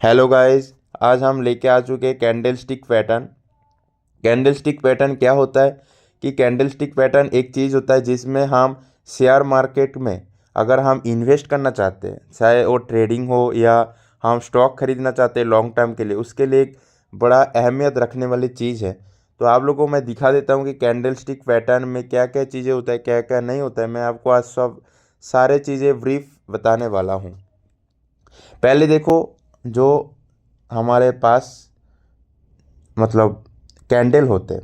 Hello guys. आज हम लेके आ चुके हैं candle stick pattern. Candle stick pattern क्या होता है कि कैंडल स्टिक पैटर्न एक चीज़ होता है जिसमें हम शेयर मार्केट में अगर हम इन्वेस्ट करना चाहते हैं, चाहे वो ट्रेडिंग हो या हम स्टॉक खरीदना चाहते हैं लॉन्ग टर्म के लिए, उसके लिए एक बड़ा अहमियत रखने वाली चीज़ है। तो आप लोगों को मैं दिखा देता हूँ कि कैंडल स्टिक पैटर्न में क्या क्या चीज़ें होता है, क्या क्या नहीं होता है। मैं आपको आज सब सारे चीज़ें ब्रीफ बताने वाला हूँ। पहले देखो, जो हमारे पास मतलब कैंडल होते हैं,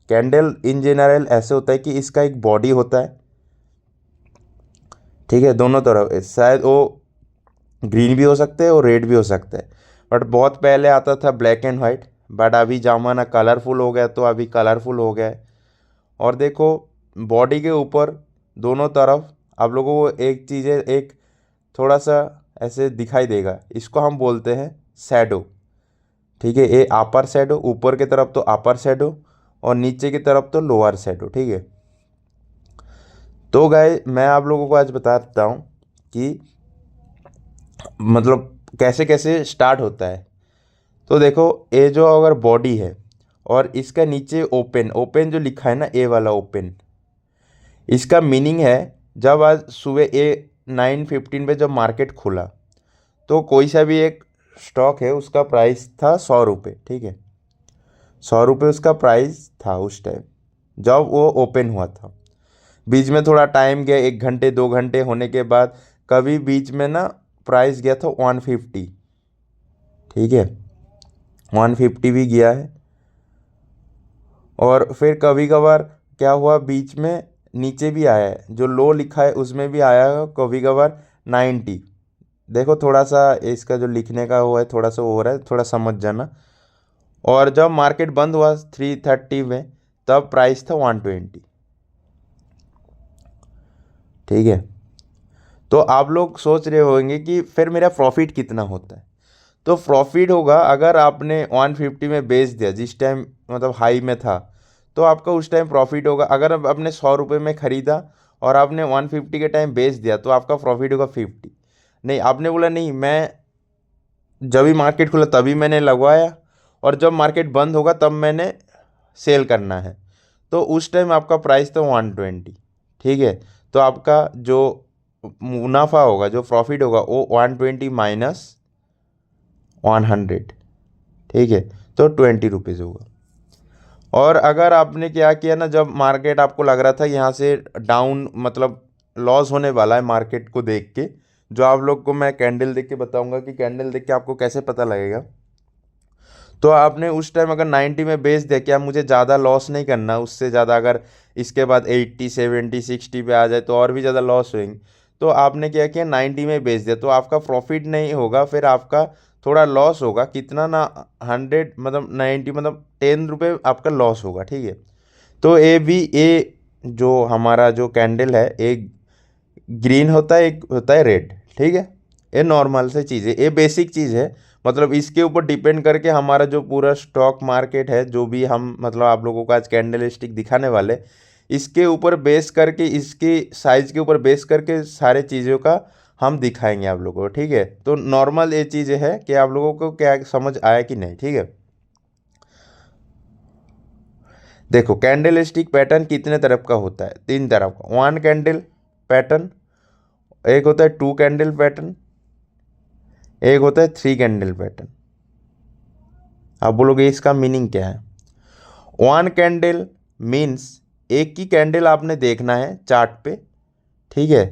कैंडल इन जनरल ऐसे होता है कि इसका एक बॉडी होता है, ठीक है। दोनों तरफ शायद वो ग्रीन भी हो सकते हैं और रेड भी हो सकते हैं, बट बहुत पहले आता था ब्लैक एंड वाइट, बट अभी ज़माना कलरफुल हो गया तो अभी कलरफुल हो गया है। और देखो, बॉडी के ऊपर दोनों तरफ आप लोगों को एक चीज़ है, एक थोड़ा सा ऐसे दिखाई देगा, इसको हम बोलते हैं शैडो, ठीक है। ये अपर शैडो, ऊपर की तरफ तो अपर शैडो और नीचे की तरफ तो लोअर शैडो, ठीक है। तो गाय मैं आप लोगों को आज बताता हूँ कि मतलब कैसे कैसे स्टार्ट होता है। तो देखो, ये जो अगर बॉडी है और इसका नीचे ओपन ओपन जो लिखा है ना, ए वाला ओपन, इसका मीनिंग है जब आज सुबह 9:15 पे जब मार्केट खुला तो कोई सा भी एक स्टॉक है, उसका प्राइस था 100 रुपये, ठीक है। 100 रुपये उसका प्राइस था उस टाइम जब वो ओपन हुआ था। बीच में थोड़ा टाइम गया, 1 घंटे 2 घंटे होने के बाद कभी बीच में ना प्राइस गया था 150, ठीक है। 150 भी गया है। और फिर कभी कभार क्या हुआ, बीच में नीचे भी आया है, जो लो लिखा है उसमें भी आया है कभी कभार 90। देखो थोड़ा सा इसका जो लिखने का हुआ है थोड़ा सा वो हो रहा है, थोड़ा समझ जाना। और जब मार्केट बंद हुआ 3:30 में, तब प्राइस था 120, ठीक है। तो आप लोग सोच रहे होंगे कि फिर मेरा प्रॉफिट कितना होता है। तो प्रॉफिट होगा, अगर आपने 150 में बेच दिया जिस टाइम मतलब हाई में था, तो आपका उस टाइम प्रॉफिट होगा। अगर अब आपने 100 रुपये में ख़रीदा और आपने 150 के टाइम बेच दिया तो आपका प्रॉफिट होगा 50। नहीं, आपने बोला नहीं, मैं जब भी मार्केट खुला तभी मैंने लगवाया और जब मार्केट बंद होगा तब मैंने सेल करना है, तो उस टाइम आपका प्राइस था 120, ठीक है। तो आपका जो मुनाफा होगा, जो प्रॉफिट होगा, वो 120 माइनस 100, ठीक है। तो 20 रुपीज़ होगा। और अगर आपने क्या किया ना, जब मार्केट आपको लग रहा था यहाँ से डाउन मतलब लॉस होने वाला है मार्केट को देख के, जो आप लोग को मैं कैंडल देख के बताऊंगा कि कैंडल देख के आपको कैसे पता लगेगा। तो आपने उस टाइम अगर 90 में बेच दिया, क्या मुझे ज़्यादा लॉस नहीं करना, उससे ज़्यादा अगर इसके बाद 80 70 60 पे आ जाए तो और भी ज़्यादा लॉस होएंगे। तो आपने क्या किया, 90 में बेच दिया, तो आपका प्रॉफिट नहीं होगा, फिर आपका थोड़ा लॉस होगा। कितना ना, 100 मतलब 90 मतलब 10 रुपये आपका लॉस होगा, ठीक है। तो ये जो हमारा जो कैंडल है, एक ग्रीन होता है, एक होता है रेड, ठीक है। ये नॉर्मल से चीज़ है, ये बेसिक चीज़ है। मतलब इसके ऊपर डिपेंड करके हमारा जो पूरा स्टॉक मार्केट है, जो भी हम मतलब आप लोगों को आज कैंडल स्टिक दिखाने वाले, इसके ऊपर बेस करके, इसके साइज के ऊपर बेस करके सारे चीज़ों का हम दिखाएंगे आप लोगों को, ठीक है। तो नॉर्मल ये चीज़ है कि आप लोगों को क्या समझ आया कि नहीं, ठीक है। देखो, कैंडल स्टिक पैटर्न कितने तरफ का होता है, 3 तरफ का। 1 कैंडल पैटर्न, एक होता है 2 कैंडल पैटर्न, एक होता है 3 कैंडल पैटर्न। आप बोलोगे इसका मीनिंग क्या है। 1 कैंडल मीन्स एक ही कैंडल आपने देखना है चार्ट पे, ठीक है।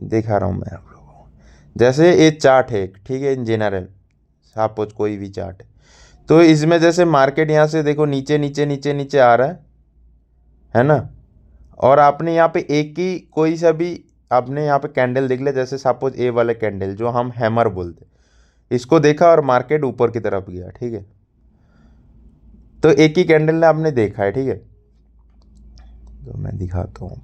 दिखा रहा हूँ मैं आप लोगों को, जैसे ये चार्ट है एक, ठीक है, इन जनरल सपोज कोई भी चार्ट है। तो इसमें जैसे मार्केट यहाँ से देखो नीचे नीचे नीचे नीचे आ रहा है ना। और आपने यहाँ पे एक ही कोई सा भी आपने यहाँ पे कैंडल देख लिया, जैसे सपोज ए वाला कैंडल जो हम हैमर बोलते, इसको देखा और मार्केट ऊपर की तरफ गया, ठीक है। तो एक ही कैंडल ने आपने देखा है, ठीक है। तो मैं दिखाता हूँ।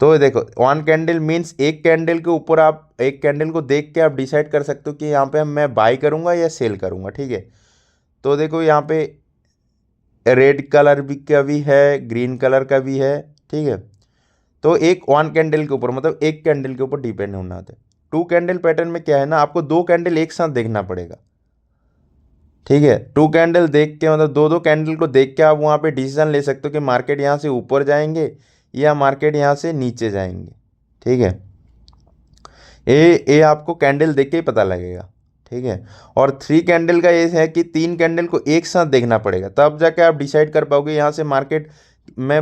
तो देखो, 1 कैंडल मीन्स एक कैंडल के ऊपर आप एक कैंडल को देख के आप डिसाइड कर सकते हो कि यहाँ पे मैं बाई करूँगा या सेल करूँगा, ठीक है। तो देखो यहाँ पे रेड कलर भी का भी है, ग्रीन कलर का भी है, ठीक है। तो एक 1 कैंडल के ऊपर मतलब एक कैंडल के ऊपर डिपेंड होना होता है। टू कैंडल पैटर्न में क्या है ना, आपको दो कैंडल एक साथ देखना पड़ेगा, ठीक है। टू कैंडल देख के मतलब दो दो कैंडल को देख के आप वहाँ पे डिसीजन ले सकते हो कि मार्केट यहाँ से ऊपर जाएंगे या मार्केट यहाँ से नीचे जाएंगे, ठीक है। ये आपको कैंडल देख के ही पता लगेगा, ठीक है। और थ्री कैंडल का ये है कि तीन कैंडल को एक साथ देखना पड़ेगा, तब जाके आप डिसाइड कर पाओगे यहाँ से मार्केट में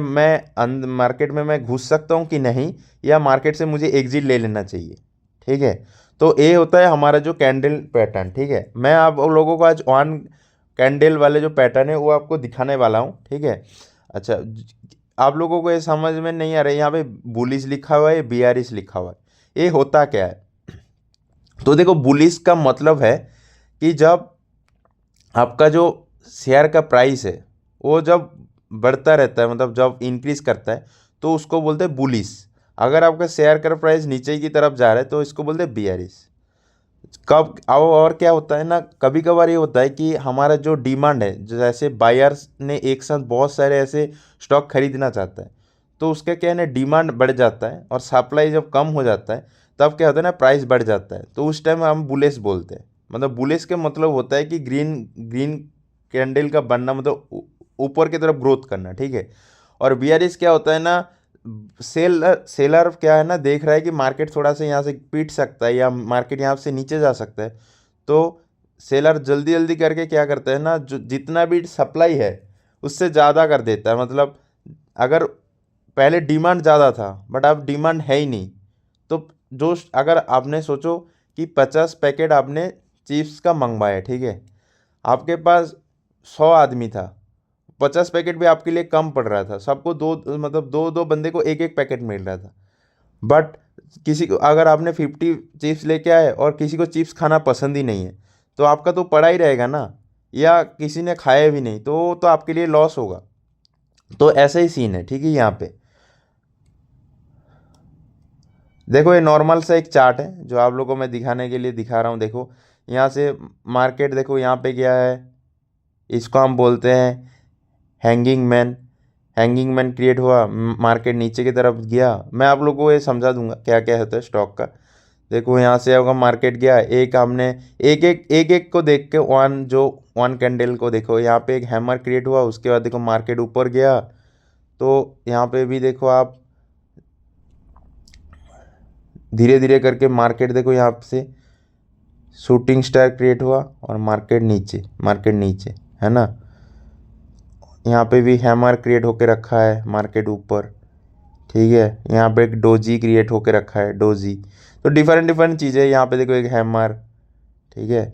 मार्केट में मैं घुस सकता हूँ कि नहीं, या मार्केट से मुझे एग्जिट ले लेना चाहिए, ठीक है। तो ये होता है हमारा जो कैंडल पैटर्न, ठीक है। मैं आप लोगों को आज वन कैंडल वाले जो पैटर्न है वो आपको दिखाने वाला हूँ, ठीक है। अच्छा, आप लोगों को ये समझ में नहीं आ रहा है, यहाँ पे बुलिश लिखा हुआ है, बियरिश लिखा हुआ है, ये होता क्या है। तो देखो, बुलिश का मतलब है कि जब आपका जो शेयर का प्राइस है वो जब बढ़ता रहता है, मतलब जब इंक्रीज करता है, तो उसको बोलते हैं बुलिश। अगर आपका शेयर का प्राइस नीचे की तरफ जा रहा है तो इसको बोलते हैं बियरिश। कब और क्या होता है ना, कभी कभार ये होता है कि हमारा जो डिमांड है, जैसे बायर्स ने एक साथ बहुत सारे ऐसे स्टॉक खरीदना चाहता है, तो उसका क्या है ना, डिमांड बढ़ जाता है, और सप्लाई जब कम हो जाता है तब क्या होता है ना, प्राइस बढ़ जाता है, तो उस टाइम हम बुलिश बोलते हैं। मतलब बुलिश के मतलब होता है कि ग्रीन ग्रीन कैंडल का बनना, मतलब ऊपर की तरफ ग्रोथ करना, ठीक है। और बियरिश क्या होता है ना, सेलर क्या है ना, देख रहा है कि मार्केट थोड़ा सा यहाँ से पीट सकता है या मार्केट यहाँ से नीचे जा सकता है, तो सेलर जल्दी जल्दी करके क्या करता है ना, जो जितना भी सप्लाई है उससे ज़्यादा कर देता है। मतलब अगर पहले डिमांड ज़्यादा था बट अब डिमांड है ही नहीं, तो जो अगर आपने सोचो कि 50 पैकेट आपने चिप्स का मंगवाया, ठीक है, आपके पास 100 आदमी था, 50 पैकेट भी आपके लिए कम पड़ रहा था, सबको दो, मतलब दो दो बंदे को एक एक पैकेट मिल रहा था। बट किसी को अगर आपने 50 चिप्स लेके आए और किसी को चिप्स खाना पसंद ही नहीं है, तो आपका तो पड़ा ही रहेगा ना, या किसी ने खाया भी नहीं तो आपके लिए लॉस होगा। तो ऐसा ही सीन है, ठीक है। यहाँ पे देखो, ये नॉर्मल सा एक चार्ट है जो आप लोगों को मैं दिखाने के लिए दिखा रहा हूँ। देखो यहाँ से मार्केट, देखो यहाँ पे क्या है, इसको हम बोलते हैं hanging man. Hanging man create हुआ, मार्केट नीचे की तरफ गया। मैं आप लोगों को ये समझा दूंगा क्या क्या होता है स्टॉक का। देखो यहाँ से होगा, मार्केट गया, एक हमने एक एक को देख के वन कैंडल को देखो, यहाँ पे एक हैमर क्रिएट हुआ, उसके बाद देखो मार्केट ऊपर गया, तो यहाँ पे भी देखो आप धीरे धीरे करके मार्केट देखो यहाँ से शूटिंग स्टार क्रिएट हुआ और मार्केट नीचे है ना। यहाँ पे भी हैमर क्रिएट होके रखा है, मार्केट ऊपर, ठीक है। यहाँ पे एक डोजी क्रिएट होके रखा है, डोजी। तो डिफरेंट डिफरेंट चीज़ें, यहाँ पे देखो एक हैमर, ठीक है।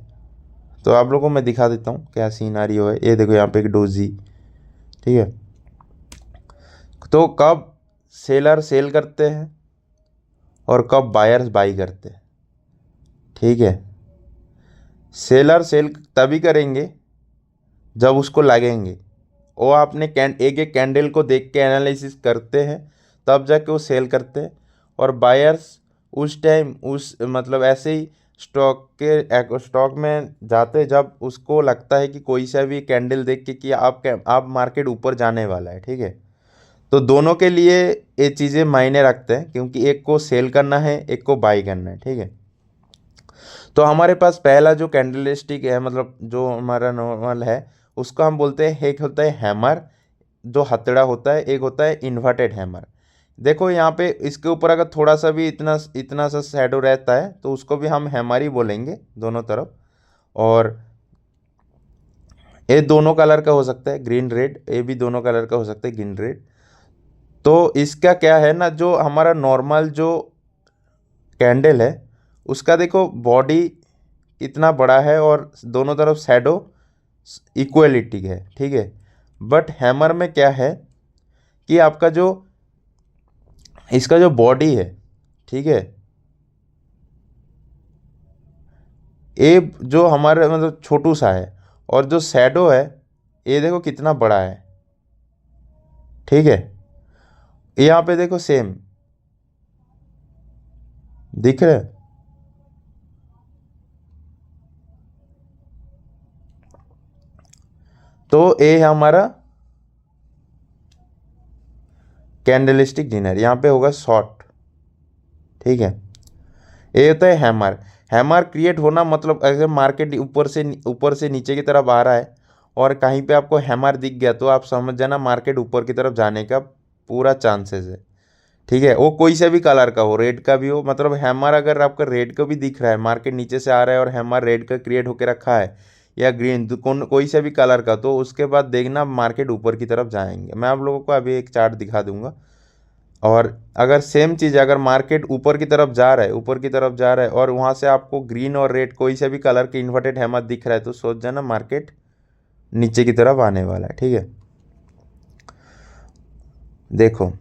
तो आप लोगों को मैं दिखा देता हूँ क्या सीनारियो है। ये देखो यहाँ पे एक डोजी, ठीक है। तो कब सेलर सेल करते हैं और कब बायर्स बाई करते हैं, ठीक है। सेलर सेल तभी करेंगे जब उसको लगेंगे, वो आपने एक एक कैंडल को देख के एनालिसिस करते हैं, तब जाके वो सेल करते हैं। और बायर्स उस टाइम उस मतलब ऐसे ही स्टॉक में जाते हैं जब उसको लगता है कि कोई सा भी कैंडल देख के कि आप मार्केट ऊपर जाने वाला है, ठीक है। तो दोनों के लिए ये चीज़ें मायने रखते हैं, क्योंकि एक को सेल करना है, एक को बाई करना है, ठीक है। तो हमारे पास पहला जो कैंडलस्टिक है, मतलब जो हमारा नॉर्मल है, उसको हम बोलते हैं, एक होता है हैमर जो हथौड़ा होता है, एक होता है इन्वर्टेड हैमर। देखो यहाँ पे इसके ऊपर अगर थोड़ा सा भी इतना इतना सा शैडो रहता है तो उसको भी हम हैमर ही बोलेंगे दोनों तरफ। और ये दोनों कलर का हो सकता है, ग्रीन रेड, ये भी दोनों कलर का हो सकता है, ग्रीन रेड। तो इसका क्या है ना, जो हमारा नॉर्मल जो कैंडल है उसका देखो बॉडी इतना बड़ा है और दोनों तरफ शैडो इक्वलिटी है, ठीक है। बट हैमर में क्या है कि आपका जो इसका जो बॉडी है, ठीक है, ये जो हमारे मतलब छोटू सा है, और जो शैडो है ये देखो कितना बड़ा है, ठीक है। यहाँ पे देखो सेम दिख रहा है। तो ये है हमारा कैंडलस्टिक डिनर, यहाँ पे होगा शॉर्ट, ठीक है। ये होता है हैमर। हैमर क्रिएट होना मतलब अगर मार्केट ऊपर से नीचे की तरफ आ रहा है और कहीं पे आपको हैमर दिख गया तो आप समझ जाना मार्केट ऊपर की तरफ जाने का पूरा चांसेस है। ठीक है, वो कोई से भी कलर का हो, रेड का भी हो, मतलब हैमर अगर आपका रेड का भी दिख रहा है, मार्केट नीचे से आ रहा है और हैमर रेड का क्रिएट होकर रखा है या ग्रीन, तो कोई से भी कलर का, तो उसके बाद देखना मार्केट ऊपर की तरफ जाएंगे। मैं आप लोगों को अभी एक चार्ट दिखा दूंगा। और अगर सेम चीज़ अगर मार्केट ऊपर की तरफ जा रहा है, ऊपर की तरफ जा रहा है और वहाँ से आपको ग्रीन और रेड कोई से भी कलर के इन्वर्टेड हैमर दिख रहा है तो सोच जाना मार्केट नीचे की तरफ आने वाला है। ठीक है, देखो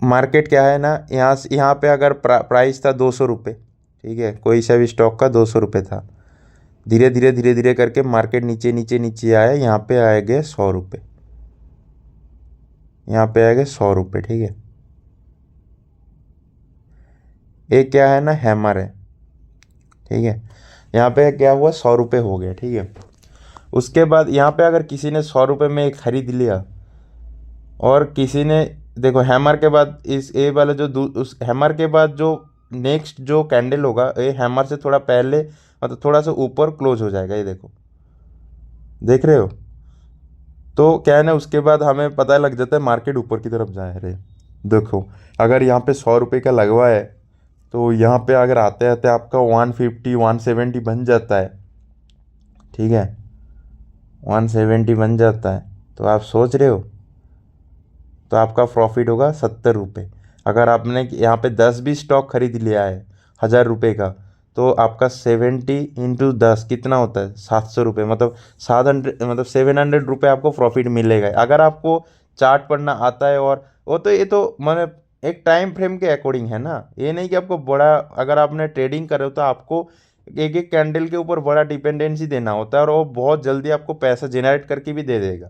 मार्केट क्या है ना, यहाँ पे अगर प्राइस था 200 रुपये, ठीक है, कोई सा भी स्टॉक का 200 रुपये था, धीरे धीरे धीरे धीरे करके मार्केट नीचे नीचे नीचे आया, यहाँ पे आए गए 100 रुपये, यहाँ पे आए गए 100 रुपये। ठीक है, एक क्या है ना हैमर है। ठीक है, यहाँ पे क्या हुआ 100 रुपये हो गया। ठीक है, उसके बाद यहाँ पे अगर किसी ने 100 रुपये में एक खरीद लिया और किसी ने, देखो हैमर के बाद इस ए वाला उस हैमर के बाद जो नेक्स्ट जो कैंडल होगा ये हैमर से थोड़ा पहले मतलब थोड़ा सा ऊपर क्लोज हो जाएगा, ये देखो, देख रहे हो। तो क्या है ना उसके बाद हमें पता लग जाता है मार्केट ऊपर की तरफ जा रहे। देखो अगर यहाँ पे 100 रुपये का लगवा है तो यहाँ पे अगर आते आते आपका 150 170 बन जाता है। ठीक है, 170 बन जाता है तो आप सोच रहे हो तो आपका प्रॉफिट होगा 70 रुपये। अगर आपने यहाँ पे 10 भी स्टॉक खरीद लिया है 1000 रुपये का तो आपका 70 × 10 कितना होता है 700 रुपये, मतलब 700 मतलब 700 रुपये आपको प्रॉफिट मिलेगा अगर आपको चार्ट पढ़ना आता है। और वो तो ये तो मतलब एक टाइम फ्रेम के अकॉर्डिंग है ना, ये नहीं कि आपको बड़ा, अगर आपने ट्रेडिंग करे हो तो आपको एक एक कैंडल के ऊपर बड़ा डिपेंडेंसी देना होता है और वो बहुत जल्दी आपको पैसा जनरेट करके भी दे देगा।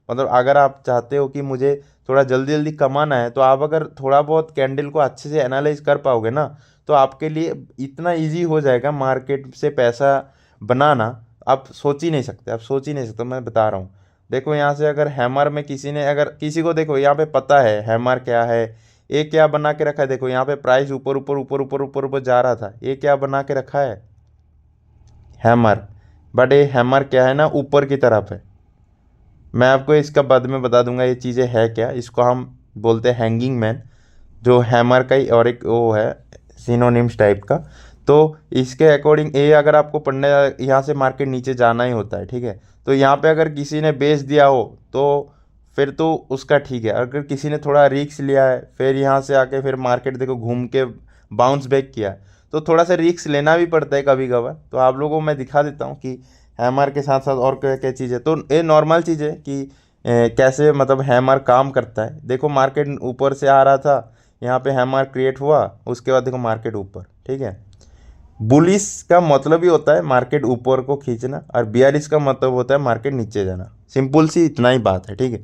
मतलब अगर आप चाहते हो कि मुझे थोड़ा जल्दी जल्दी कमाना है तो आप अगर थोड़ा बहुत कैंडल को अच्छे से एनालाइज कर पाओगे ना तो आपके लिए इतना इजी हो जाएगा मार्केट से पैसा बनाना। आप सोच ही नहीं सकते, आप सोच ही नहीं सकते, मैं बता रहा हूँ। देखो यहाँ से अगर हैमर में किसी ने, अगर किसी को देखो यहाँ पे पता है हैमर क्या है, ये क्या बना के रखा है, देखो यहाँ पे प्राइस ऊपर ऊपर ऊपर ऊपर ऊपर ऊपर जा रहा था, ये क्या बना के रखा है हैमर। बट ये हैमर क्या है ना ऊपर की तरफ है। मैं आपको इसका बाद में बता दूंगा ये चीज़ें है क्या, इसको हम बोलते हैं हैंगिंग मैन, जो हैमर का ही और एक वो है सिनोनिम्स टाइप का। तो इसके अकॉर्डिंग ये अगर आपको पढ़ने यहाँ से मार्केट नीचे जाना ही होता है। ठीक है, तो यहाँ पे अगर किसी ने बेच दिया हो तो फिर तो उसका ठीक है, अगर किसी ने थोड़ा रिस्क लिया है फिर यहाँ से आके फिर मार्केट देखो घूम के बाउंस बैक किया तो थोड़ा सा रिस्क लेना भी पड़ता है कभी कभार। तो आप लोगों को मैं दिखा देता हूँ कि हैमर के साथ साथ और क्या क्या चीज़ है। तो ये नॉर्मल चीज़ है कि कैसे मतलब हैमर काम करता है। देखो मार्केट ऊपर से आ रहा था, यहाँ पे हैमर क्रिएट हुआ, उसके बाद देखो मार्केट ऊपर। ठीक है, बुलिश का मतलब ही होता है मार्केट ऊपर को खींचना और बियरिश का मतलब होता है मार्केट नीचे जाना। सिंपल सी इतना ही बात है। ठीक है,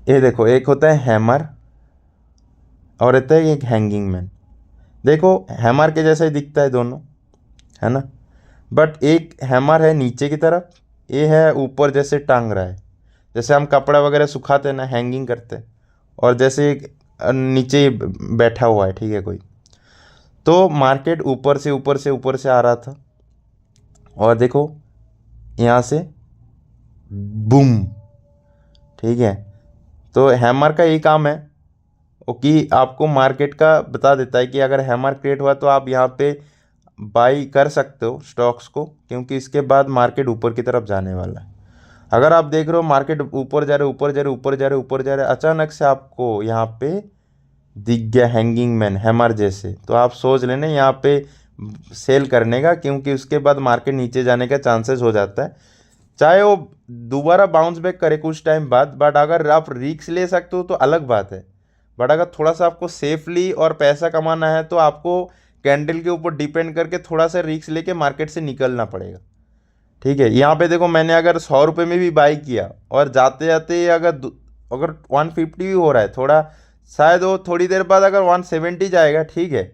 ये देखो एक होता है हैमर और होता है एक हैंगिंग मैन। देखो हैमर के जैसा ही दिखता है दोनों, है ना, बट एक हैमर है नीचे की तरफ, ये है ऊपर जैसे टांग रहा है, जैसे हम कपड़ा वगैरह सुखाते हैं ना हैंगिंग करते हैं, और जैसे एक नीचे बैठा हुआ है। ठीक है कोई, तो मार्केट ऊपर से ऊपर से ऊपर से आ रहा था और देखो यहाँ से बूम। ठीक है, तो हैमर का यही काम है वो कि आपको मार्केट का बता देता है कि अगर हैमर क्रिएट हुआ तो आप यहाँ पे बाई कर सकते हो स्टॉक्स को, क्योंकि इसके बाद मार्केट ऊपर की तरफ जाने वाला है। अगर आप देख रहे हो मार्केट ऊपर जा रहे ऊपर जा रहे ऊपर जा रहे ऊपर जा रहे, अचानक से आपको यहाँ पे दिख गया हैंगिंग मैन हैमर जैसे, तो आप सोच लेना यहाँ पे सेल करने का, क्योंकि उसके बाद मार्केट नीचे जाने का चांसेस हो जाता है। चाहे वो दोबारा बाउंस बैक करे कुछ टाइम बाद, बट अगर आप रिस्क ले सकते हो तो अलग बात है। बट अगर थोड़ा सा आपको सेफली और पैसा कमाना है तो आपको कैंडल के ऊपर डिपेंड करके थोड़ा सा रिस्क लेके मार्केट से निकलना पड़ेगा। ठीक है, यहाँ पे देखो मैंने अगर 100 रुपये में भी बाई किया और जाते जाते अगर 150 भी हो रहा है थोड़ा, शायद वो थोड़ी देर बाद अगर 170 जाएगा। ठीक है,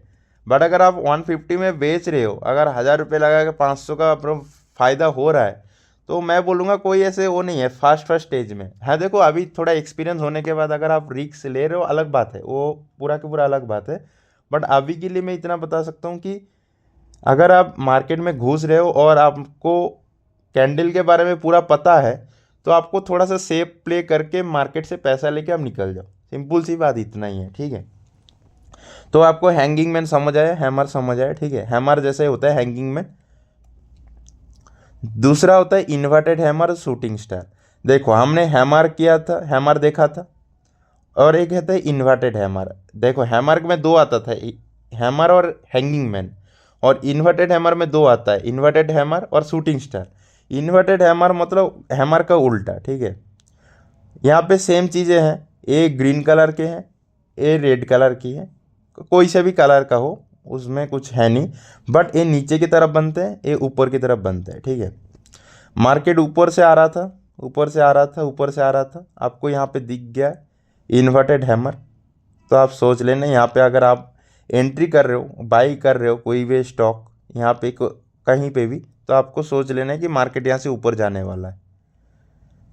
बट अगर आप 150 में बेच रहे हो, अगर 1000 रुपये लगा के 500 का अपना फ़ायदा हो रहा है, तो मैं बोलूँगा कोई ऐसे वो नहीं है फर्स्ट फर्स्ट स्टेज में है। देखो अभी थोड़ा एक्सपीरियंस होने के बाद अगर आप रिस्क ले रहे हो अलग बात है, वो पूरा की पूरा अलग बात है। बट अभी के लिए मैं इतना बता सकता हूँ कि अगर आप मार्केट में घुस रहे हो और आपको कैंडल के बारे में पूरा पता है, तो आपको थोड़ा सा सेफ प्ले करके मार्केट से पैसा लेके आप निकल जाओ। सिंपल सी बात इतना ही है, ठीक है। तो आपको हैंगिंग मैन समझ आया, हैमर समझ आया, ठीक है। हैमर जैसे होता है हैंगिंग मैन। दूसरा होता है इन्वर्टेड हैमर, शूटिंग स्टार। देखो हमने हैमर किया था, हैमर देखा था, और एक है इन्वर्टेड हैमर। देखो हैमर में दो आता था, हैमर और हैंगिंग मैन। और इन्वर्टेड हैमर में दो आता है, इन्वर्टेड हैमर और शूटिंग स्टार। इन्वर्टेड हैमर मतलब हैमर का उल्टा, ठीक है। यहाँ पे सेम चीज़ें हैं, ए ग्रीन कलर के हैं, ए रेड कलर की है, कोई से भी कलर का हो, उसमें कुछ है नहीं। बट ये नीचे की तरफ बनते हैं, ये ऊपर की तरफ बनते हैं, ठीक है। मार्केट ऊपर से आ रहा था, ऊपर से आ रहा था, ऊपर से आ रहा था, आपको यहाँ पे दिख गया इन्वर्टेड हैमर। तो आप सोच लेना यहाँ पे अगर आप एंट्री कर रहे हो, बाई कर रहे हो कोई भी स्टॉक यहाँ पे कहीं पे भी, तो आपको सोच लेना है कि मार्केट यहाँ से ऊपर जाने वाला है,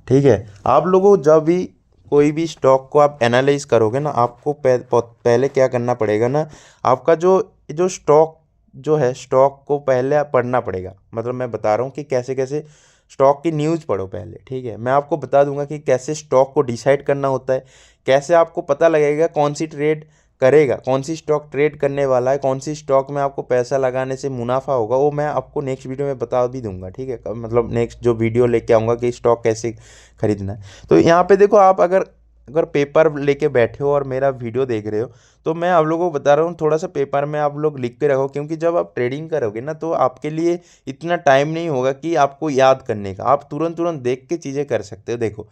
ठीक है। आप लोगों जब भी कोई भी स्टॉक को आप एनालाइज करोगे ना, आपको पहले क्या करना पड़ेगा ना, आपका जो जो स्टॉक जो है, स्टॉक को पहले आप पढ़ना पड़ेगा। मतलब मैं बता रहा हूँ कि कैसे कैसे स्टॉक की न्यूज़ पढ़ो पहले, ठीक है। मैं आपको बता दूंगा कि कैसे स्टॉक को डिसाइड करना होता है, कैसे आपको पता लगेगा कौन सी ट्रेड करेगा, कौन सी स्टॉक ट्रेड करने वाला है, कौन सी स्टॉक में आपको पैसा लगाने से मुनाफा होगा, वो मैं आपको नेक्स्ट वीडियो में बता भी दूंगा, ठीक है। मतलब नेक्स्ट जो वीडियो लेके आऊँगा कि स्टॉक कैसे खरीदना है। तो यहाँ पे देखो, आप अगर अगर पेपर लेके बैठे हो और मेरा वीडियो देख रहे हो, तो मैं आप लोगों को बता रहा हूँ थोड़ा सा पेपर में आप लोग लिख के रखो, क्योंकि जब आप ट्रेडिंग करोगे ना, तो आपके लिए इतना टाइम नहीं होगा कि आपको याद करने का, आप तुरंत तुरंत देख के चीज़ें कर सकते हो। देखो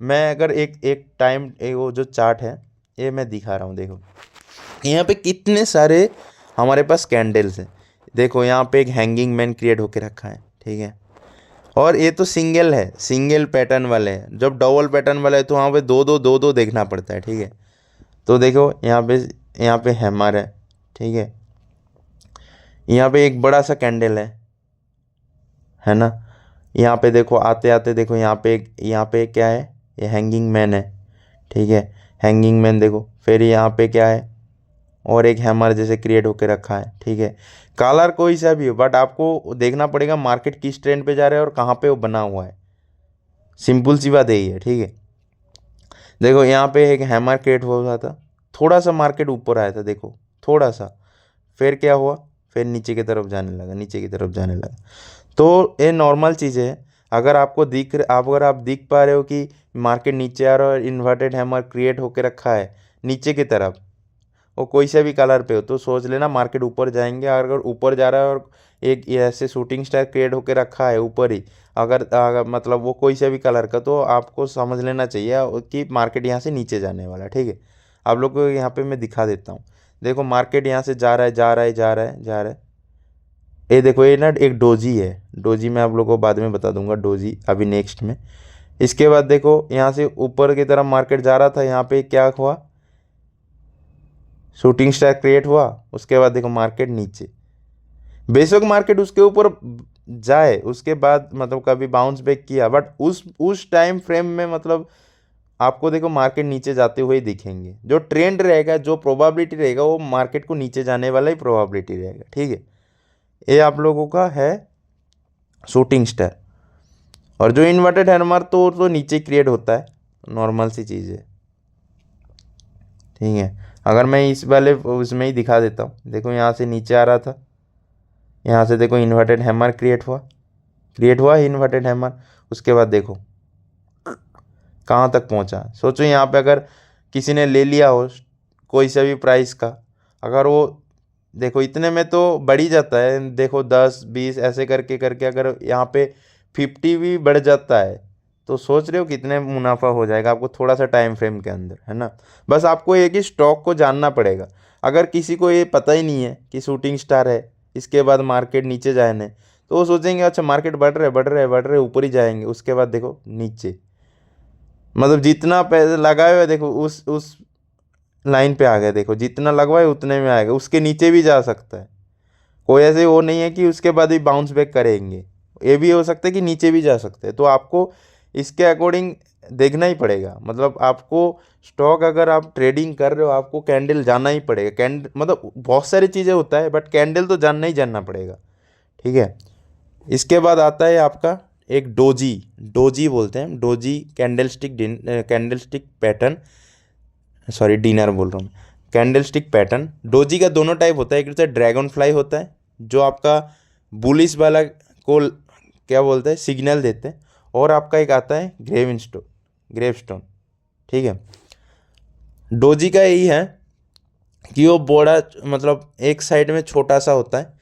मैं अगर एक एक टाइम वो जो चार्ट है, ये मैं दिखा रहा हूँ। देखो यहाँ पे कितने सारे हमारे पास कैंडल्स हैं। देखो यहाँ पे एक हैंगिंग मैन क्रिएट होके रखा है, ठीक है। और ये तो सिंगल है, सिंगल पैटर्न वाले हैं। जब डबल पैटर्न वाले है तो वहाँ पे दो दो दो दो देखना पड़ता है, ठीक है। तो देखो यहाँ पे हैमर है, ठीक है। यहाँ पे एक बड़ा सा कैंडल है ना। यहाँ पे देखो आते आते देखो यहाँ पे क्या है, ये हैंगिंग मैन है, ठीक है। हैंगिंग मैन देखो, फिर यहाँ पे क्या है, और एक हैमर जैसे क्रिएट होके रखा है, ठीक है। कलर कोई सा भी हो, बट आपको देखना पड़ेगा मार्केट किस ट्रेंड पे जा रहा है और कहाँ पे वो बना हुआ है। सिंपल सी बात यही है, ठीक है। देखो यहाँ पे एक हैमर क्रिएट हुआ था, थोड़ा सा मार्केट ऊपर आया था, देखो थोड़ा सा, फिर क्या हुआ, फिर नीचे की तरफ जाने लगा, नीचे की तरफ जाने लगा। तो ये नॉर्मल चीज़ है। अगर आप दिख पा रहे हो कि मार्केट नीचे आ रहा है और इन्वर्टेड हैमर क्रिएट होके रखा है नीचे की तरफ, वो कोई सा भी कलर पे हो, तो सोच लेना मार्केट ऊपर जाएंगे। अगर ऊपर जा रहा है और एक ये ऐसे शूटिंग स्टार क्रिएट होके रखा है ऊपर ही, अगर मतलब वो कोई सा भी कलर का, तो आपको समझ लेना चाहिए कि मार्केट यहाँ से नीचे जाने वाला है, ठीक है। आप लोग को यहाँ पे मैं दिखा देता हूँ। देखो मार्केट यहाँ से जा रहा है, जा रहा है, जा रहा है, जा रहा है। ये देखो ये ना एक डोजी है, डोजी मैं आप लोग को बाद में बता दूंगा, डोजी अभी नेक्स्ट में। इसके बाद देखो यहाँ से ऊपर की तरफ मार्केट जा रहा था, यहाँ पे क्या हुआ, शूटिंग स्टार क्रिएट हुआ। उसके बाद देखो मार्केट नीचे, बेशक मार्केट उसके ऊपर जाए, उसके बाद मतलब कभी बाउंस बैक किया, बट उस टाइम फ्रेम में मतलब आपको देखो मार्केट नीचे जाते हुए दिखेंगे। जो ट्रेंड रहेगा, जो प्रोबेबिलिटी रहेगा, वो मार्केट को नीचे जाने वाला ही प्रोबेबिलिटी रहेगा, ठीक है। ये आप लोगों का है शूटिंग स्टार। और जो इन्वर्टेड हैमर तो नीचे क्रिएट होता है, नॉर्मल सी चीज़ है, ठीक है। अगर मैं इस वाले उसमें ही दिखा देता हूँ, देखो यहाँ से नीचे आ रहा था, यहाँ से देखो इन्वर्टेड हैमर क्रिएट हुआ इन्वर्टेड हैमर। उसके बाद देखो कहाँ तक पहुँचा। सोचो यहाँ पे अगर किसी ने ले लिया हो कोई सा भी प्राइस का, अगर वो देखो इतने में तो बढ़ ही जाता है, देखो 10 20 ऐसे करके करके अगर यहाँ पे 50 भी बढ़ जाता है, तो सोच रहे हो कितने मुनाफा हो जाएगा आपको थोड़ा सा टाइम फ्रेम के अंदर, है ना। बस आपको एक ही स्टॉक को जानना पड़ेगा। अगर किसी को ये पता ही नहीं है कि शूटिंग स्टार है, इसके बाद मार्केट नीचे जाने, तो वो सोचेंगे अच्छा मार्केट बढ़ रहे बढ़ रहे बढ़ रहे, ऊपर ही जाएंगे। उसके बाद देखो नीचे, मतलब जितना पैसे लगाए हुए देखो उस लाइन पे आ गए, देखो जितना लगवाए उतने में आएगा, उसके नीचे भी जा सकता है। कोई ऐसे वो नहीं है कि उसके बाद ही बाउंस बैक करेंगे, ये भी हो सकता है कि नीचे भी जा सकते हैं। तो आपको इसके अकॉर्डिंग देखना ही पड़ेगा। मतलब आपको स्टॉक अगर आप ट्रेडिंग कर रहे हो आपको कैंडल जानना ही पड़ेगा। कैंडल मतलब बहुत सारी चीज़ें होता है बट कैंडल तो जानना ही जानना पड़ेगा, ठीक है। इसके बाद आता है आपका एक डोजी, डोजी बोलते हैं, doji candlestick pattern, sorry dinner बोल रहा हूँ, कैंडलस्टिक पैटर्न। डोजी का दोनों टाइप होता है, एक तो ड्रैगन फ्लाई होता है जो आपका बुलिश वाला को क्या बोलते हैं सिग्नल देते हैं, और आपका एक आता है ग्रेवस्टोन, ठीक है। डोजी का यही है कि वो बड़ा मतलब एक साइड में छोटा सा होता है।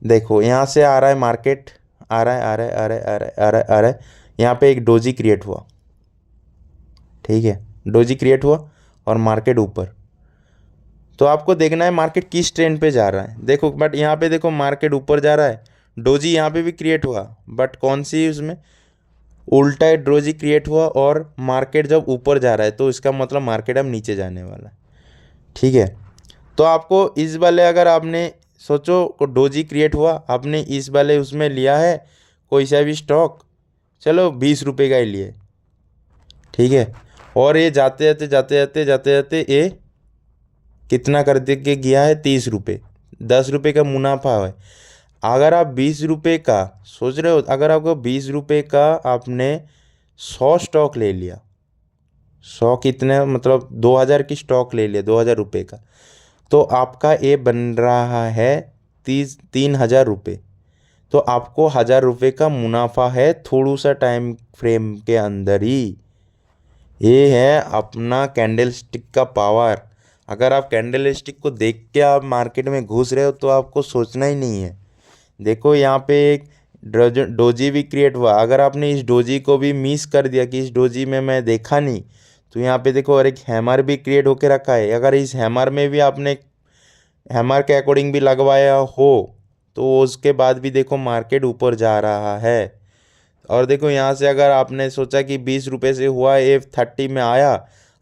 देखो यहाँ से आ रहा है मार्केट, आ रहा है आ रहा है आ रहा है आ रहा है आ रहा है आ रहा है, यहाँ पे एक डोजी क्रिएट हुआ, ठीक है, डोजी क्रिएट हुआ और मार्केट ऊपर। तो आपको देखना है मार्केट किस ट्रेंड पे जा रहा है। देखो बट यहाँ पे देखो मार्केट ऊपर जा रहा है, डोजी यहाँ पे भी क्रिएट हुआ बट कौन सी उसमें उल्टा है, डोजी क्रिएट हुआ और मार्केट जब ऊपर जा रहा है तो इसका मतलब मार्केट अब नीचे जाने वाला है, ठीक है। तो आपको इस वाले अगर आपने सोचो को डोजी क्रिएट हुआ, आपने इस वाले उसमें लिया है कोई सा भी स्टॉक, चलो 20 रुपये का ही लिए, ठीक है। और ये जाते जाते जाते जाते जाते जाते ये कितना कर दे के गया है 30 रुपये, 10 रुपये का मुनाफा है। अगर आप 20 रुपये का सोच रहे हो, अगर आपको 20 रुपये का आपने 100 स्टॉक ले लिया, 100 कितने मतलब 2000 की स्टॉक ले लिया 2000 रुपये का, तो आपका ये बन रहा है 3,000 रुपये। तो आपको 1000 रुपये का मुनाफा है थोड़ा सा टाइम फ्रेम के अंदर ही। ये है अपना कैंडल स्टिक का पावर। अगर आप कैंडल स्टिक को देख के आप मार्केट में घुस रहे हो तो आपको सोचना ही नहीं है। देखो यहाँ पे एक डोजी भी क्रिएट हुआ, अगर आपने इस डोजी को भी मिस कर दिया कि इस डोजी में मैं देखा नहीं, तो यहाँ पे देखो और एक हैमर भी क्रिएट होके रखा है। अगर इस हैमर में भी आपने हैमर के अकॉर्डिंग भी लगवाया हो तो उसके बाद भी देखो मार्केट ऊपर जा रहा है। और देखो यहाँ से अगर आपने सोचा कि 20 रुपये से हुआ ये 30 में आया,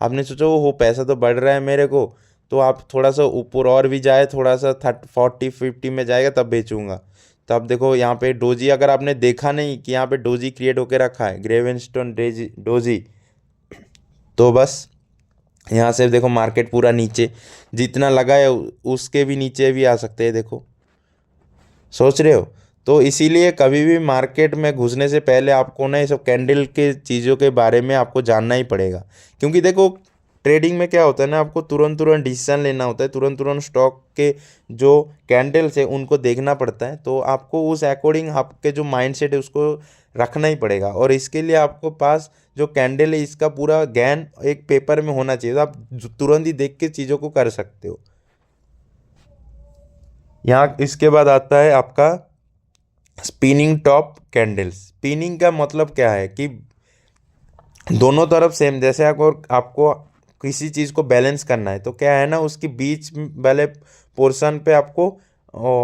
आपने सोचा वो पैसा तो बढ़ रहा है मेरे को, तो आप थोड़ा सा ऊपर और भी जाए, थोड़ा सा 40-50 में जाएगा तब बेचूंगा। तब देखो यहाँ पे डोजी अगर आपने देखा नहीं कि यहाँ पे डोजी क्रिएट होके रखा है ग्रेवेनस्टोन डोजी, तो बस यहाँ से देखो मार्केट पूरा नीचे जितना लगा है उसके भी नीचे भी आ सकते हैं, देखो सोच रहे हो। तो इसीलिए कभी भी मार्केट में घुसने से पहले आपको ना ये सब कैंडल के चीज़ों के बारे में आपको जानना ही पड़ेगा। क्योंकि देखो ट्रेडिंग में क्या होता है ना, आपको तुरंत तुरंत डिसीजन लेना होता है, तुरंत तुरंत स्टॉक के जो कैंडल्स है उनको देखना पड़ता है। तो आपको उस अकॉर्डिंग आपके जो माइंडसेट है उसको रखना ही पड़ेगा। और इसके लिए आपको पास जो कैंडल है इसका पूरा ज्ञान एक पेपर में होना चाहिए, तो आप तुरंत ही देख के चीज़ों को कर सकते हो। यहाँ इसके बाद आता है आपका स्पिनिंग टॉप कैंडल्स। स्पिनिंग का मतलब क्या है कि दोनों तरफ सेम, जैसे आपको किसी चीज़ को बैलेंस करना है तो क्या है ना, उसके बीच वाले पोर्शन पे आपको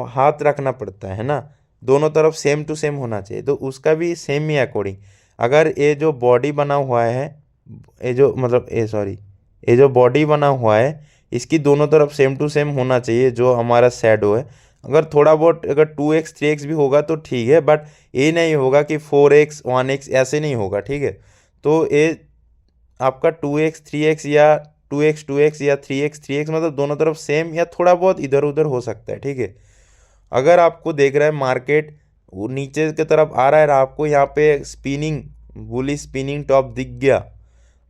हाथ रखना पड़ता है ना, दोनों तरफ सेम टू सेम होना चाहिए। तो उसका भी सेम ही अकॉर्डिंग, अगर ये जो बॉडी बना हुआ है, ये जो मतलब ये सॉरी ये जो बॉडी बना हुआ है इसकी दोनों तरफ सेम टू सेम होना चाहिए जो हमारा शैडो है। अगर थोड़ा बहुत अगर 2x 3x भी होगा तो ठीक है, बट ये नहीं होगा कि 4x 1x ऐसे नहीं होगा, ठीक है। तो ये आपका 2x 3x या 2x 2x या 3x 3x मतलब दोनों तरफ सेम या थोड़ा बहुत इधर उधर हो सकता है, ठीक है। अगर आपको देख रहा है मार्केट वो नीचे की तरफ आ रहा है और आपको यहाँ पे स्पिनिंग बुली स्पिनिंग टॉप दिख गया,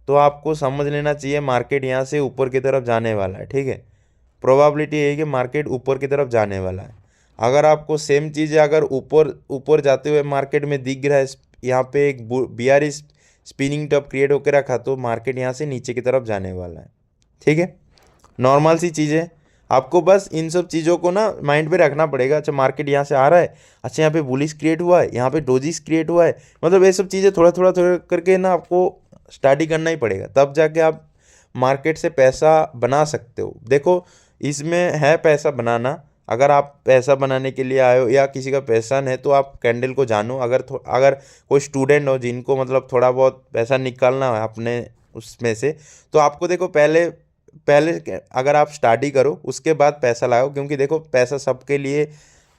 तो आपको समझ लेना चाहिए मार्केट यहाँ से ऊपर की तरफ जाने वाला है, ठीक है। प्रोबेबिलिटी है कि मार्केट ऊपर की तरफ जाने वाला है। अगर आपको सेम चीज़ें अगर ऊपर ऊपर जाते हुए मार्केट में दिख रहा है, यहाँ पे एक बिहारी स्पिनिंग टॉप क्रिएट होकर रखा, तो मार्केट यहाँ से नीचे की तरफ जाने वाला है, ठीक है। नॉर्मल सी चीज़ें, आपको बस इन सब चीज़ों को ना माइंड पे रखना पड़ेगा। अच्छा मार्केट यहाँ से आ रहा है, अच्छा यहाँ पे बुलिश क्रिएट हुआ है, यहाँ पे डोजिस क्रिएट हुआ है, मतलब ये सब चीज़ें थोड़ा थोड़ा थोड़ा करके ना आपको स्टडी करना ही पड़ेगा, तब जाके आप मार्केट से पैसा बना सकते हो। देखो इसमें है पैसा बनाना, अगर आप पैसा बनाने के लिए आए हो या किसी का पैसन है तो आप कैंडल को जानो। अगर कोई स्टूडेंट हो जिनको मतलब थोड़ा बहुत पैसा निकालना है अपने उसमें से, तो आपको देखो पहले पहले अगर आप स्टडी करो उसके बाद पैसा लगाओ, क्योंकि देखो पैसा सबके लिए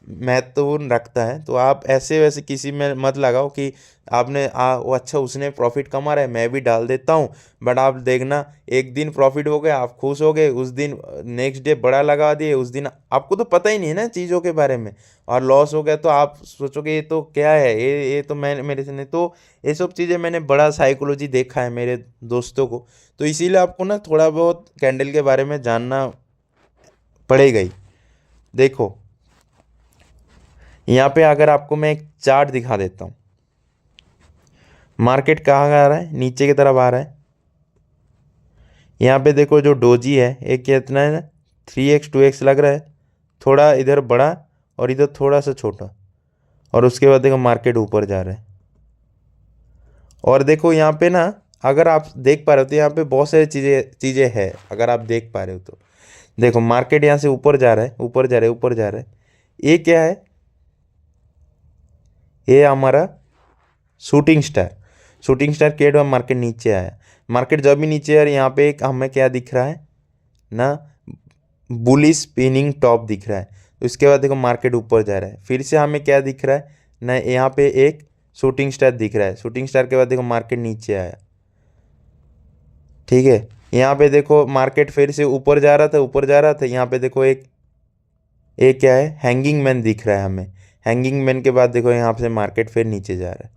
महत्वपूर्ण रखता है। तो आप ऐसे वैसे किसी में मत लगाओ कि आपने वो अच्छा उसने प्रॉफिट कमा रहा है मैं भी डाल देता हूँ। बट आप देखना एक दिन प्रॉफिट हो गया आप खुश हो गए, उस दिन नेक्स्ट डे बड़ा लगा दिए, उस दिन आपको तो पता ही नहीं है ना चीज़ों के बारे में, और लॉस हो गया तो आप सोचोगे ये तो क्या है, ये तो मैं मेरे से नहीं। तो ये सब चीज़ें मैंने बड़ा साइकोलॉजी देखा है मेरे दोस्तों को। तो इसीलिए आपको ना थोड़ा बहुत कैंडल के बारे में जानना पड़ेगा ही। देखो यहाँ पे अगर आपको मैं एक चार्ट दिखा देता हूँ, मार्केट कहाँ आ रहा है, नीचे की तरफ आ रहा है। यहाँ पे देखो जो डोजी है एक कितना है ना, 3x 2x लग रहा है, थोड़ा इधर बड़ा और इधर थोड़ा सा छोटा, और उसके बाद देखो मार्केट ऊपर जा रहा है। और देखो यहाँ पे ना अगर आप देख पा रहे हो तो यहाँ पे बहुत सारी चीज़ें चीज़ें है, अगर आप देख पा रहे हो तो देखो मार्केट यहाँ से ऊपर जा रहा है, ऊपर जा रहा है, ऊपर जा रहा है। ये क्या है, ये हमारा shooting star, shooting star create हुआ, मार्केट नीचे आया। मार्केट जब भी नीचे आ रहा है यहाँ पे एक हमें क्या दिख रहा है ना, बुलिश स्पिनिंग टॉप दिख रहा है। उसके बाद देखो मार्केट ऊपर जा रहा है, फिर से हमें क्या दिख रहा है ना, यहाँ पे एक शूटिंग स्टार दिख रहा है। शूटिंग स्टार के बाद देखो मार्केट नीचे आया, ठीक है। यहाँ पे देखो मार्केट फिर से ऊपर जा रहा था, ऊपर जा रहा था, यहाँ पे देखो एक क्या है, हैंगिंग मैन दिख रहा है हमें। हैंगिंग मैन के बाद देखो यहाँ से मार्केट फिर नीचे जा रहा है।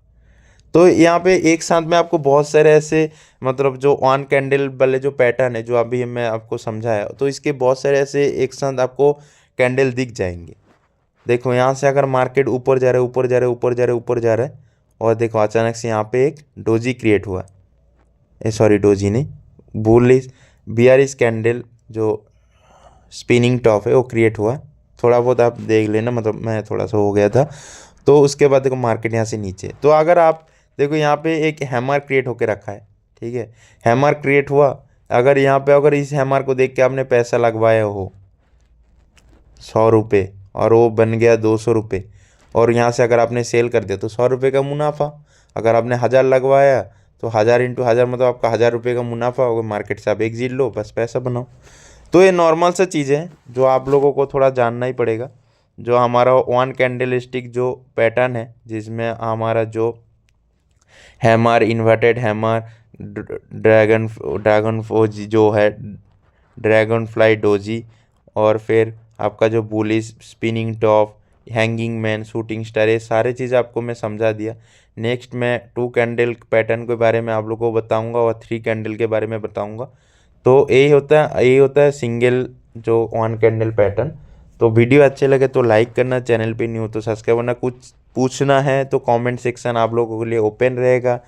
तो यहाँ पे एक साथ में आपको बहुत सारे ऐसे मतलब जो ऑन कैंडल वाले जो पैटर्न है जो अभी मैं आपको समझाया, तो इसके बहुत सारे ऐसे एक साथ आपको कैंडल दिख जाएंगे। देखो यहाँ से अगर मार्केट ऊपर जा रहा है, ऊपर जा रहा है, ऊपर जा रहा है, ऊपर जा रहा है, और देखो अचानक से यहाँ पे एक डोजी क्रिएट हुआ, सॉरी डोजी नहीं, बुलिश बियरिश कैंडल जो स्पिनिंग टॉप है वो क्रिएट हुआ। थोड़ा बहुत आप देख लेना, मतलब मैं थोड़ा सा हो गया था। तो उसके बाद देखो मार्केट यहाँ से नीचे, तो अगर आप देखो यहाँ पे एक हैमर क्रिएट होके रखा है, ठीक है, हैमर क्रिएट हुआ। अगर यहाँ पे अगर इस हैमर को देख के आपने पैसा लगवाया हो 100 रुपये और वो बन गया 200 रुपये, और यहाँ से अगर आपने सेल कर दिया तो 100 रुपये का मुनाफा। अगर आपने 1000 लगवाया तो 1000 इंटू 1000 मतलब आपका 1000 रुपये का मुनाफा होगा। मार्केट से आप एग्जिट लो, बस पैसा बनाओ। तो ये नॉर्मल सा चीज़ें हैं जो आप लोगों को थोड़ा जानना ही पड़ेगा। जो हमारा वन कैंडल स्टिक जो पैटर्न है जिसमें हमारा जो hammer, inverted hammer, dragon dragon doji जो है, ड्रैगन फ्लाई डोजी, और फिर आपका जो bullish spinning top, hanging man, shooting star, ये सारे चीज़ आपको मैं समझा दिया। नेक्स्ट मैं 2 कैंडल पैटर्न के बारे में आप लोगों को बताऊंगा और 3 कैंडल के बारे में बताऊंगा। तो यही होता है सिंगल जो वन कैंडल पैटर्न। तो वीडियो अच्छे लगे तो लाइक करना, चैनल पे न्यू हो तो सब्सक्राइब करना। कुछ पूछना है तो कमेंट सेक्शन आप लोगों के लिए ओपन रहेगा,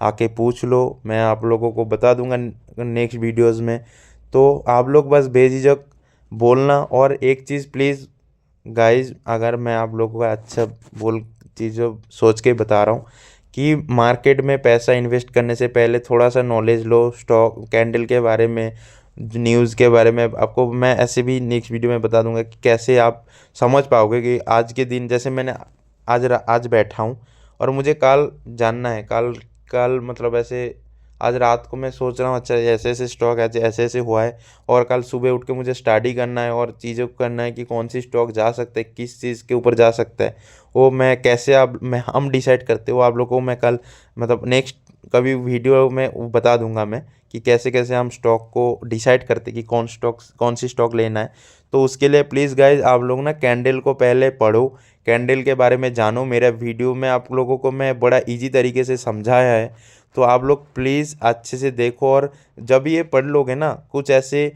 आके पूछ लो, मैं आप लोगों को बता दूंगा नेक्स्ट वीडियोस में। तो आप लोग बस बेझिझक बोलना। और एक चीज़ प्लीज़ गाइस, अगर मैं आप लोगों का अच्छा बोल चीज़ों सोच के बता रहा हूँ कि मार्केट में पैसा इन्वेस्ट करने से पहले थोड़ा सा नॉलेज लो स्टॉक कैंडल के बारे में, न्यूज़ के बारे में। आपको मैं ऐसे भी नेक्स्ट वीडियो में बता दूंगा कि कैसे आप समझ पाओगे कि आज के दिन जैसे मैंने आज बैठा हूँ और मुझे कल जानना है, कल कल मतलब ऐसे आज रात को मैं सोच रहा हूँ अच्छा ऐसे ऐसे स्टॉक ऐसे ऐसे हुआ है, और कल सुबह उठ के मुझे स्टडी करना है और चीज़ों को करना है कि कौन सी स्टॉक जा सकता है, किस चीज़ के ऊपर जा सकता है। वो मैं कैसे आप मैं हम डिसाइड करते हो आप लोगों को मैं कल मतलब नेक्स्ट कभी वीडियो में वो बता दूंगा मैं कि कैसे कैसे हम स्टॉक को डिसाइड करते कि कौन सी स्टॉक लेना है। तो उसके लिए प्लीज़ गाइज आप लोग ना कैंडल को पहले पढ़ो, कैंडल के बारे में जानो। मेरा वीडियो में आप लोगों को मैं बड़ा इजी तरीके से समझाया है, तो आप लोग प्लीज़ अच्छे से देखो। और जब ये पढ़ लोगे ना कुछ ऐसे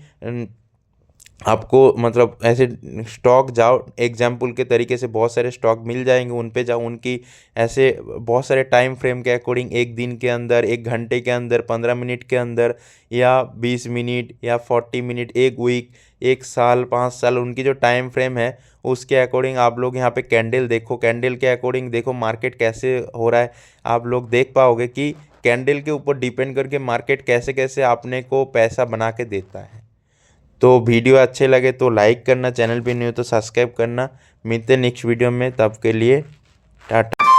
आपको मतलब ऐसे स्टॉक जाओ, एग्जाम्पल के तरीके से बहुत सारे स्टॉक मिल जाएंगे, उन पे जाओ, उनकी ऐसे बहुत सारे टाइम फ्रेम के अकॉर्डिंग, एक दिन के अंदर, एक घंटे के अंदर, 15 मिनट के अंदर, या 20 मिनट, या 40 मिनट, एक वीक, एक साल, 5 साल, उनकी जो टाइम फ्रेम है उसके अकॉर्डिंग आप लोग यहाँ पे कैंडल देखो, कैंडल के अकॉर्डिंग देखो मार्केट कैसे हो रहा है। आप लोग देख पाओगे कि कैंडल के ऊपर डिपेंड करके मार्केट कैसे कैसे अपने को पैसा बना के देता है। तो वीडियो अच्छे लगे तो लाइक करना, चैनल पे न्यू हो तो सब्सक्राइब करना। मिलते हैं नेक्स्ट वीडियो में, तब के लिए टाटा।